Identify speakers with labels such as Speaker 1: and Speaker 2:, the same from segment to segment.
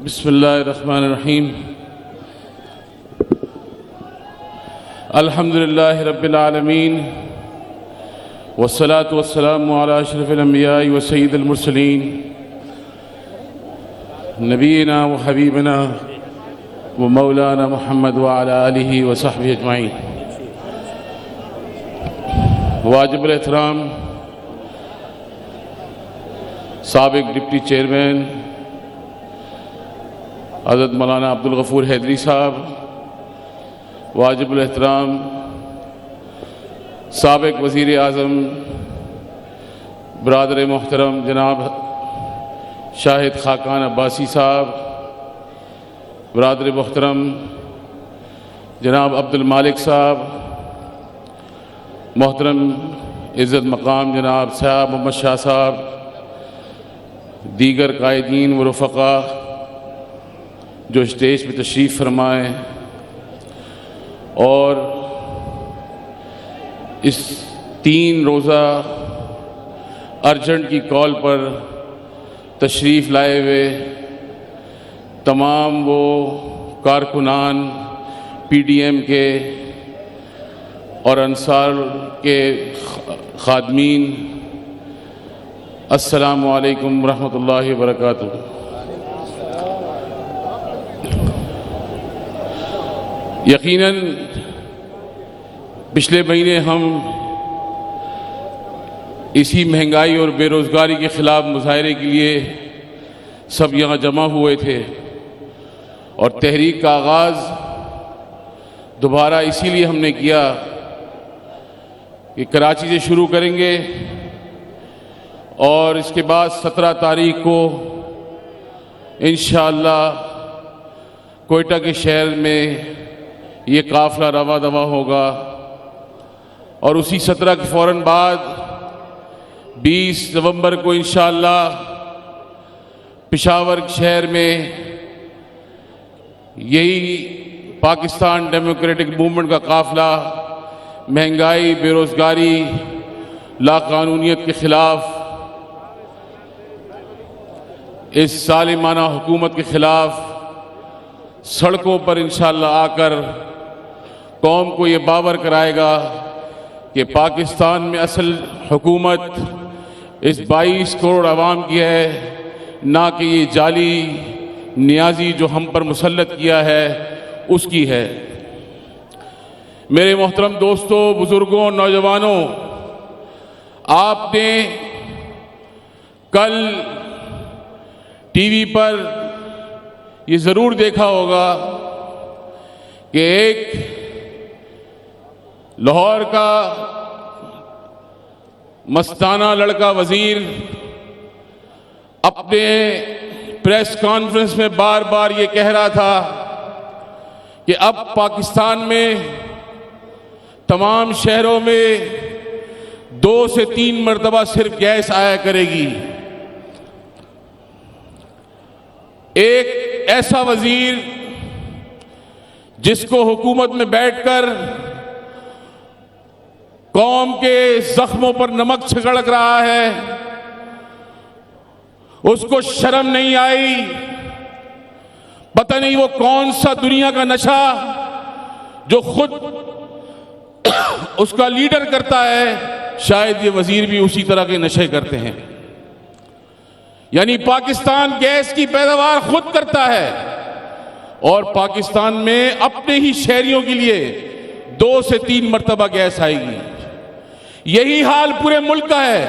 Speaker 1: بسم اللہ الرحمن الرحیم الحمد للہ رب العالمین والصلاة والسلام علی اشرف الانبیاء وسید المرسلین نبینا و حبیبنا و مولانا محمد وعلی آلہ وصحبہ اجمعین۔ واجب الاحترام سابق ڈپٹی چیئرمین حضرت مولانا عبدالغفور حیدری صاحب، واجب الاحترام سابق وزیر اعظم برادر محترم جناب شاہد خاقان عباسی صاحب، برادر محترم جناب عبد المالک صاحب، محترم عزت مقام جناب صاحب محمد شاہ صاحب، دیگر قائدین و رفقا جو اسٹیج پہ تشریف فرمائیں اور اس 3 روزہ ارجنٹ کی کال پر تشریف لائے ہوئے تمام وہ کارکنان پی ڈی ایم کے اور انصار کے خادمین، السلام علیکم ورحمۃ اللہ وبرکاتہ۔ یقیناً پچھلے مہینے ہم اسی مہنگائی اور بے روزگاری کے خلاف مظاہرے کے لیے سب یہاں جمع ہوئے تھے، اور تحریک کا آغاز دوبارہ اسی لیے ہم نے کیا کہ کراچی سے شروع کریں گے اور اس کے بعد 17 تاریخ کو انشاءاللہ کوئٹہ کے شہر میں یہ قافلہ رواں دواں ہوگا، اور اسی 17 کے فوراً بعد 20 نومبر کو انشاءاللہ پشاور شہر میں یہی پاکستان ڈیموکریٹک موومنٹ کا قافلہ مہنگائی، بے روزگاری، لاقانونیت کے خلاف، اس ظالمانہ حکومت کے خلاف سڑکوں پر انشاءاللہ آ کر قوم کو یہ باور کرائے گا کہ پاکستان میں اصل حکومت اس 22 کروڑ عوام کی ہے، نہ کہ یہ جعلی نیازی جو ہم پر مسلط کیا ہے اس کی ہے۔ میرے محترم دوستوں، بزرگوں، نوجوانوں، آپ نے کل ٹی وی پر یہ ضرور دیکھا ہوگا کہ ایک لاہور کا مستانہ لڑکا وزیر اپنے پریس کانفرنس میں بار بار یہ کہہ رہا تھا کہ اب پاکستان میں تمام شہروں میں 2 سے 3 مرتبہ صرف گیس آیا کرے گی۔ ایک ایسا وزیر جس کو حکومت میں بیٹھ کر قوم کے زخموں پر نمک چھڑک رہا ہے، اس کو شرم نہیں آئی، پتہ نہیں وہ کون سا دنیا کا نشہ جو خود اس کا لیڈر کرتا ہے، شاید یہ وزیر بھی اسی طرح کے نشے کرتے ہیں۔ یعنی پاکستان گیس کی پیداوار خود کرتا ہے اور پاکستان میں اپنے ہی شہریوں کے لیے 2 سے 3 مرتبہ گیس آئے گی۔ یہی حال پورے ملک کا ہے،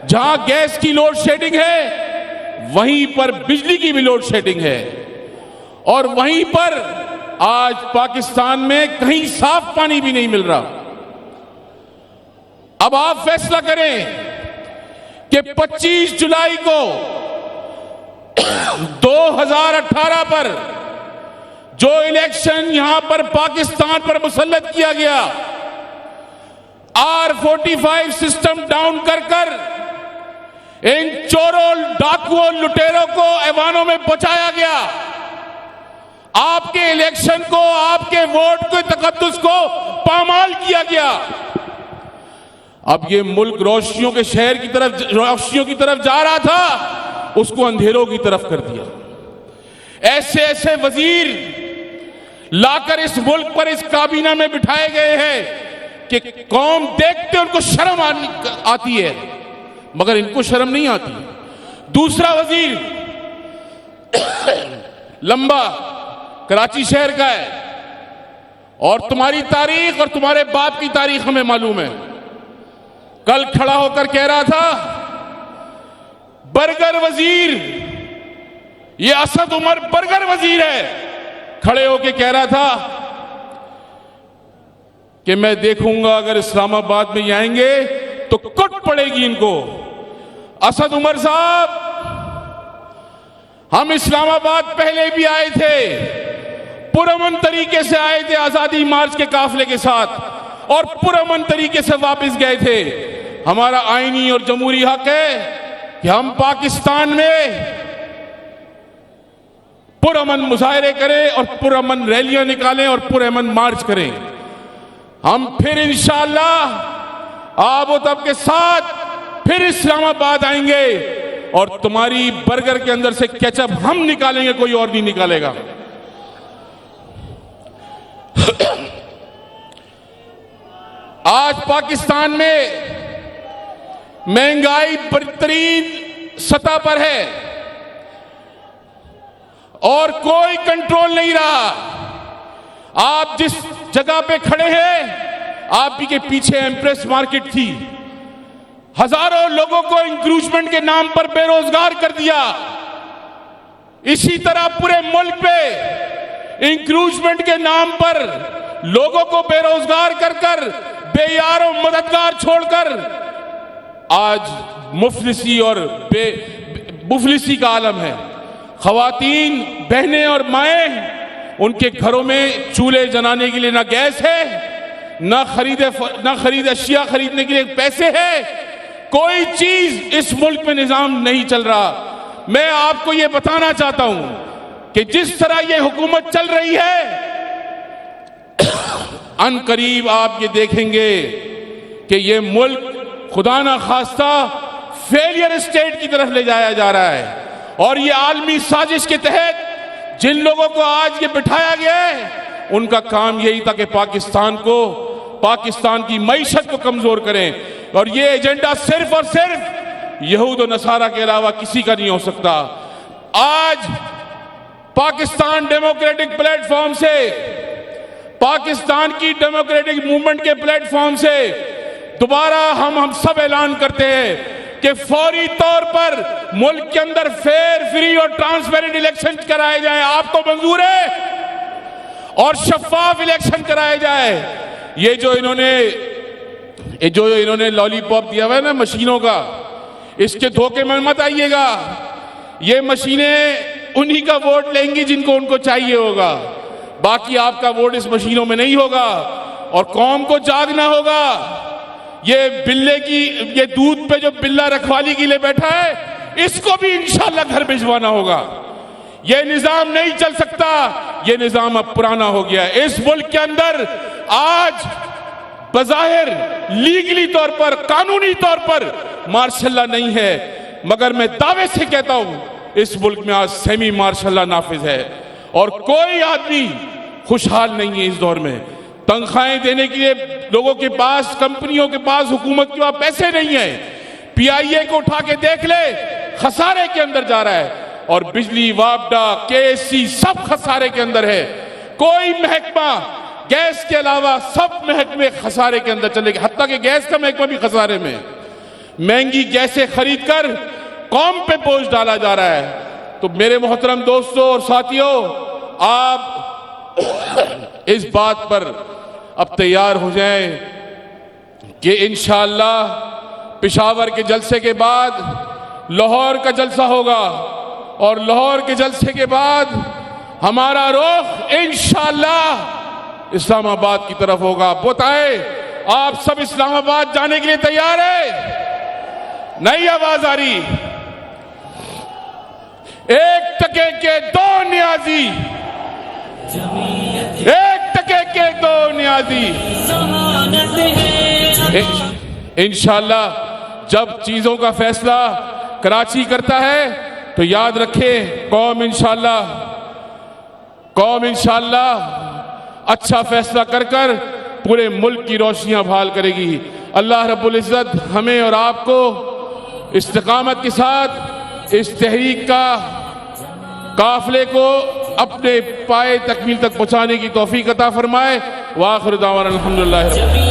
Speaker 1: جہاں گیس کی لوڈ شیڈنگ ہے وہیں پر بجلی کی بھی لوڈ شیڈنگ ہے، اور وہیں پر آج پاکستان میں کہیں صاف پانی بھی نہیں مل رہا۔ اب آپ فیصلہ کریں کہ 25 جولائی کو 2018 پر جو الیکشن یہاں پر پاکستان پر مسلط کیا گیا، R45 سسٹم ڈاؤن کر کر ان چوروں، ڈاکوؤں، لٹیروں کو ایوانوں میں بچایا گیا، آپ کے الیکشن کو، آپ کے ووٹ کے تقدس کو پامال کیا گیا۔ اب یہ ملک روشنیوں کے شہر کی طرف، روشنیوں کی طرف جا رہا تھا، اس کو اندھیروں کی طرف کر دیا۔ ایسے ایسے وزیر لا کر اس ملک پر اس کابینہ میں بٹھائے گئے ہیں کہ قوم دیکھتے ان کو شرم آتی ہے، مگر ان کو شرم نہیں آتی۔ دوسرا وزیر لمبا کراچی شہر کا ہے، اور تمہاری تاریخ اور تمہارے باپ کی تاریخ ہمیں معلوم ہے۔ کل کھڑا ہو کر کہہ رہا تھا برگر وزیر، یہ اسد عمر برگر وزیر ہے، کھڑے ہو کے کہہ رہا تھا کہ میں دیکھوں گا اگر اسلام آباد میں یہ آئیں گے تو کٹ پڑے گی ان کو۔ اسد عمر صاحب، ہم اسلام آباد پہلے بھی آئے تھے، پرامن طریقے سے آئے تھے آزادی مارچ کے قافلے کے ساتھ، اور پرامن طریقے سے واپس گئے تھے۔ ہمارا آئینی اور جمہوری حق ہے کہ ہم پاکستان میں پرامن مظاہرے کریں اور پرامن ریلیاں نکالیں اور پرامن مارچ کریں۔ ہم پھر انشاءاللہ آب و تاب کے ساتھ پھر اسلام آباد آئیں گے، اور تمہاری برگر کے اندر سے کیچپ ہم نکالیں گے، کوئی اور نہیں نکالے گا۔ آج پاکستان میں مہنگائی بدترین سطح پر ہے اور کوئی کنٹرول نہیں رہا۔ آپ جس جگہ پہ کھڑے ہیں، آپ کے پیچھے ایمپریس مارکیٹ تھی، ہزاروں لوگوں کو انکروچمنٹ کے نام پر بے روزگار کر دیا۔ اسی طرح پورے ملک پہ انکروچمنٹ کے نام پر لوگوں کو بے روزگار کر کر، بے یار و مددگار چھوڑ کر آج مفلسی اور مفلسی کا عالم ہے۔ خواتین، بہنیں اور مائیں، ان کے گھروں میں چولہے جلانے کے لیے نہ گیس ہے، نہ خرید اشیاء خریدنے کے لیے پیسے ہیں، کوئی چیز اس ملک میں نظام نہیں چل رہا۔ میں آپ کو یہ بتانا چاہتا ہوں کہ جس طرح یہ حکومت چل رہی ہے، ان قریب آپ یہ دیکھیں گے کہ یہ ملک خدا نہ خواستہ فیلئر اسٹیٹ کی طرف لے جایا جا رہا ہے، اور یہ عالمی سازش کے تحت جن لوگوں کو آج یہ بٹھایا گیا ہے، ان کا کام یہی تھا کہ پاکستان کی معیشت کو کمزور کریں، اور یہ ایجنڈا صرف اور صرف یہود و نصارہ کے علاوہ کسی کا نہیں ہو سکتا۔ آج پاکستان ڈیموکریٹک پلیٹ فارم سے، پاکستان کی ڈیموکریٹک موومنٹ کے پلیٹ فارم سے دوبارہ ہم سب اعلان کرتے ہیں کہ فوری طور پر ملک کے اندر فیئر، فری اور ٹرانسپیرنٹ الیکشن کرائے جائیں۔ آپ کو منظور ہے؟ اور شفاف الیکشن کرائے جائے۔ یہ جو انہوں نے لالی پاپ دیا ہوا ہے نا مشینوں کا، اس کے دھوکے میں مت آئیے گا۔ یہ مشینیں انہی کا ووٹ لیں گی جن کو ان کو چاہیے ہوگا، باقی آپ کا ووٹ اس مشینوں میں نہیں ہوگا، اور قوم کو جاگنا ہوگا۔ یہ دودھ پہ جو بلہ رکھوالی کے لیے بیٹھا ہے، اس کو بھی انشاءاللہ گھر بھجوانا ہوگا۔ یہ نظام نہیں چل سکتا، یہ نظام اب پرانا ہو گیا ہے۔ اس ملک کے اندر آج بظاہر لیگلی طور پر، قانونی طور پر مارشل لا نہیں ہے، مگر میں دعوے سے کہتا ہوں اس ملک میں آج سیمی مارشل لا نافذ ہے، اور کوئی آدمی خوشحال نہیں ہے اس دور میں۔ تنخواہیں دینے کے لیے لوگوں کے پاس، کمپنیوں کے پاس، حکومت کے پاس پیسے نہیں ہیں۔ پی آئی اے کو اٹھا کے دیکھ لے، خسارے کے اندر جا رہا ہے، اور بجلی، وابڈا، کے ایس سی سب خسارے کے اندر ہے۔ کوئی محکمہ گیس کے علاوہ سب محکمے خسارے کے اندر چلے گئے، حتیٰ کہ گیس کا محکمہ بھی خسارے میں۔ مہنگی گیسیں خرید کر قوم پہ بوجھ ڈالا جا رہا ہے۔ تو میرے محترم دوستوں اور ساتھیوں، آپ اس بات پر اب تیار ہو جائیں کہ انشاءاللہ پشاور کے جلسے کے بعد لاہور کا جلسہ ہوگا، اور لاہور کے جلسے کے بعد ہمارا رخ انشاءاللہ اسلام آباد کی طرف ہوگا۔ بتائیں، آپ سب اسلام آباد جانے کے لیے تیار ہیں؟ نہیں آواز آ رہی؟ ایک ٹکے کے دو نیازی، ایک ٹکے کے دو نیازی۔ انشاءاللہ جب چیزوں کا فیصلہ کراچی کرتا ہے تو یاد رکھیں، قوم انشاءاللہ قوم انشاءاللہ اچھا فیصلہ کر کر پورے ملک کی روشنیاں بحال کرے گی۔ اللہ رب العزت ہمیں اور آپ کو استقامت کے ساتھ اس تحریک کا قافلے کو اپنے پائے تکمیل تک پہنچانے کی توفیق عطا فرمائے۔ وآخر دعوانا الحمدللہ رب العالمین۔